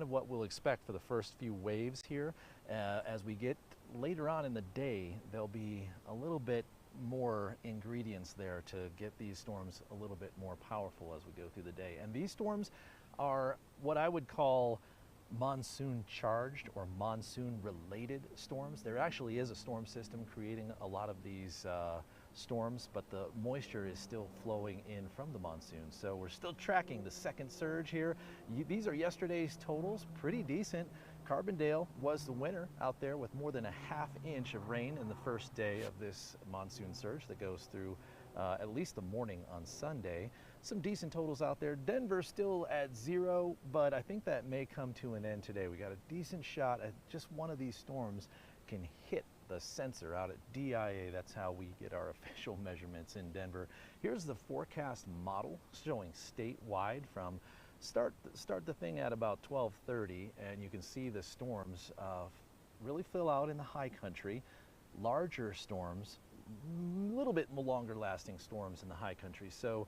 of what we'll expect for the first few waves here. As we get later on in the day, there'll be a little bit more ingredients there to get these storms a little bit more powerful as we go through the day. And these storms are what I would call monsoon charged or monsoon related storms. There actually is a storm system creating a lot of these storms, but the moisture is still flowing in from the monsoon. So we're still tracking the second surge here. These are yesterday's totals, pretty decent. Carbondale was the winner out there with more than a ½ inch of rain in the first day of this monsoon surge that goes through at least the morning on Sunday. Some decent totals out there. Denver still at 0, but I think that may come to an end today. We got a decent shot at just one of these storms can hit the sensor out at DIA. That's how we get our official measurements in Denver. Here's the forecast model showing statewide from start the thing at about 12:30, and you can see the storms really fill out in the high country. Larger storms, a little bit longer lasting storms in the high country. So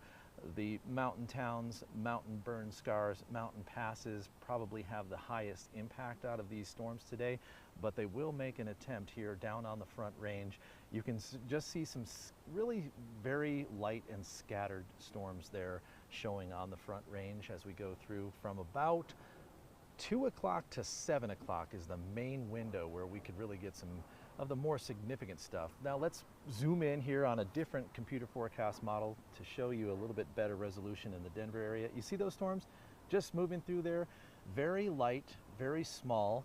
the mountain towns, mountain burn scars, mountain passes probably have the highest impact out of these storms today, but they will make an attempt here down on the Front Range. You can just see some really very light and scattered storms there showing on the Front Range as we go through from about 2 o'clock to 7 o'clock is the main window where we could really get some of the more significant stuff. Now let's zoom in here on a different computer forecast model to show you a little bit better resolution in the Denver area. You see those storms just moving through there? Very light, very small.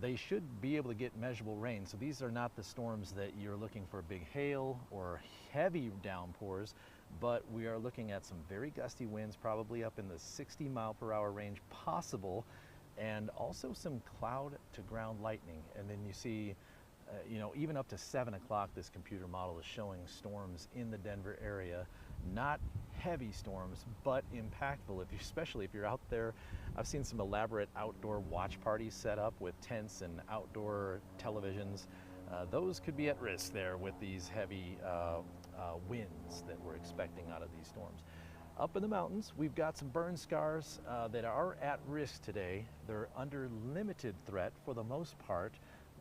They should be able to get measurable rain. So these are not the storms that you're looking for big hail or heavy downpours, but we are looking at some very gusty winds, probably up in the 60-mile-per-hour range possible, and also some cloud to ground lightning. And then you see even up to 7 o'clock, this computer model is showing storms in the Denver area. Not heavy storms, but impactful, especially if you're out there. I've seen some elaborate outdoor watch parties set up with tents and outdoor televisions. Those could be at risk there with these heavy winds that we're expecting out of these storms. Up in the mountains, we've got some burn scars that are at risk today. They're under limited threat for the most part,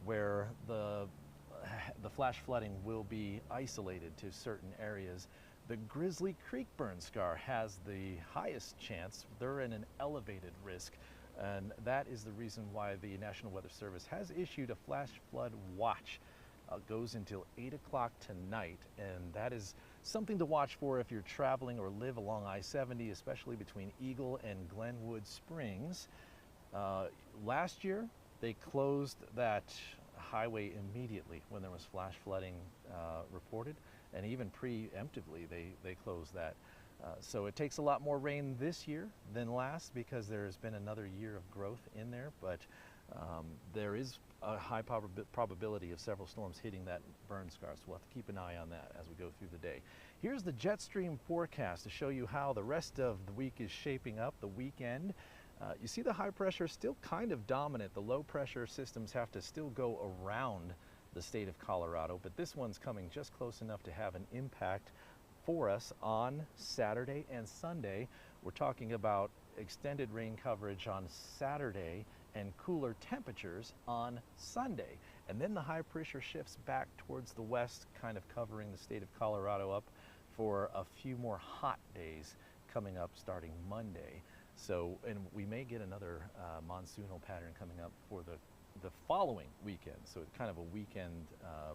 where the flash flooding will be isolated to certain areas. The Grizzly Creek burn scar has the highest chance. They're in an elevated risk, and that is the reason why the National Weather Service has issued a flash flood watch. Goes until 8 o'clock tonight, and that is something to watch for if you're traveling or live along I-70, especially between Eagle and Glenwood Springs. Last year, they closed that highway immediately when there was flash flooding reported, and even preemptively they closed that. So it takes a lot more rain this year than last because there's been another year of growth in there, but there is a high probability of several storms hitting that burn scar, so we'll have to keep an eye on that as we go through the day. Here's the jet stream forecast to show you how the rest of the week is shaping up, the weekend. You see the high pressure still kind of dominant. The low pressure systems have to still go around the state of Colorado, but this one's coming just close enough to have an impact for us on Saturday and Sunday. We're talking about extended rain coverage on Saturday and cooler temperatures on Sunday. And then the high pressure shifts back towards the west, kind of covering the state of Colorado up for a few more hot days coming up starting Monday. So, and we may get another monsoonal pattern coming up for the following weekend. So it's kind of a weekend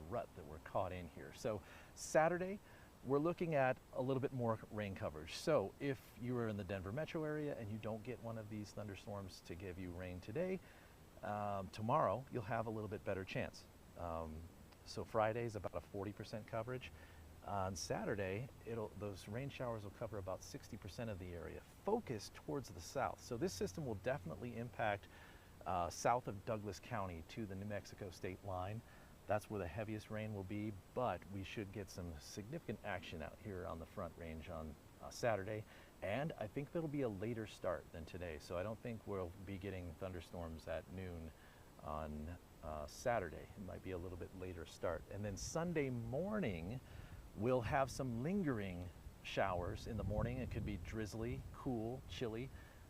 rut that we're caught in here. So Saturday, we're looking at a little bit more rain coverage. So if you are in the Denver metro area and you don't get one of these thunderstorms to give you rain today, tomorrow you'll have a little bit better chance. So Friday's about a 40% coverage. On Saturday, those rain showers will cover about 60% of the area, focused towards the south. So this system will definitely impact south of Douglas County to the New Mexico state line. That's where the heaviest rain will be, but we should get some significant action out here on the Front Range on Saturday. And I think there'll be a later start than today. So I don't think we'll be getting thunderstorms at noon on Saturday. It might be a little bit later start. And then Sunday morning, we'll have some lingering showers in the morning. It could be drizzly, cool, chilly.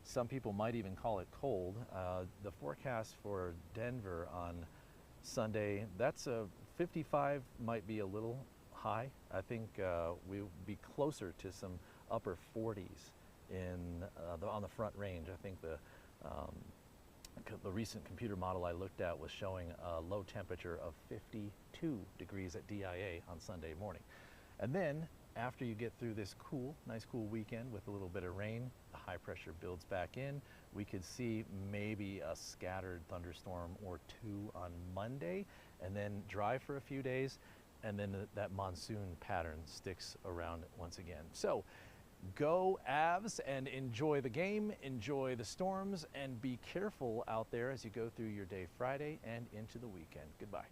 Some people might even call it cold. The forecast for Denver on Sunday, that's a 55, might be a little high. I think we'll be closer to some upper 40s on the Front Range. I think the recent computer model I looked at was showing a low temperature of 52 degrees at DIA on Sunday morning. And then after you get through this nice cool weekend with a little bit of rain, the high pressure builds back in. We could see maybe a scattered thunderstorm or two on Monday, and then dry for a few days, and then that monsoon pattern sticks around once again. So go Avs and enjoy the game, enjoy the storms, and be careful out there as you go through your day Friday and into the weekend. Goodbye.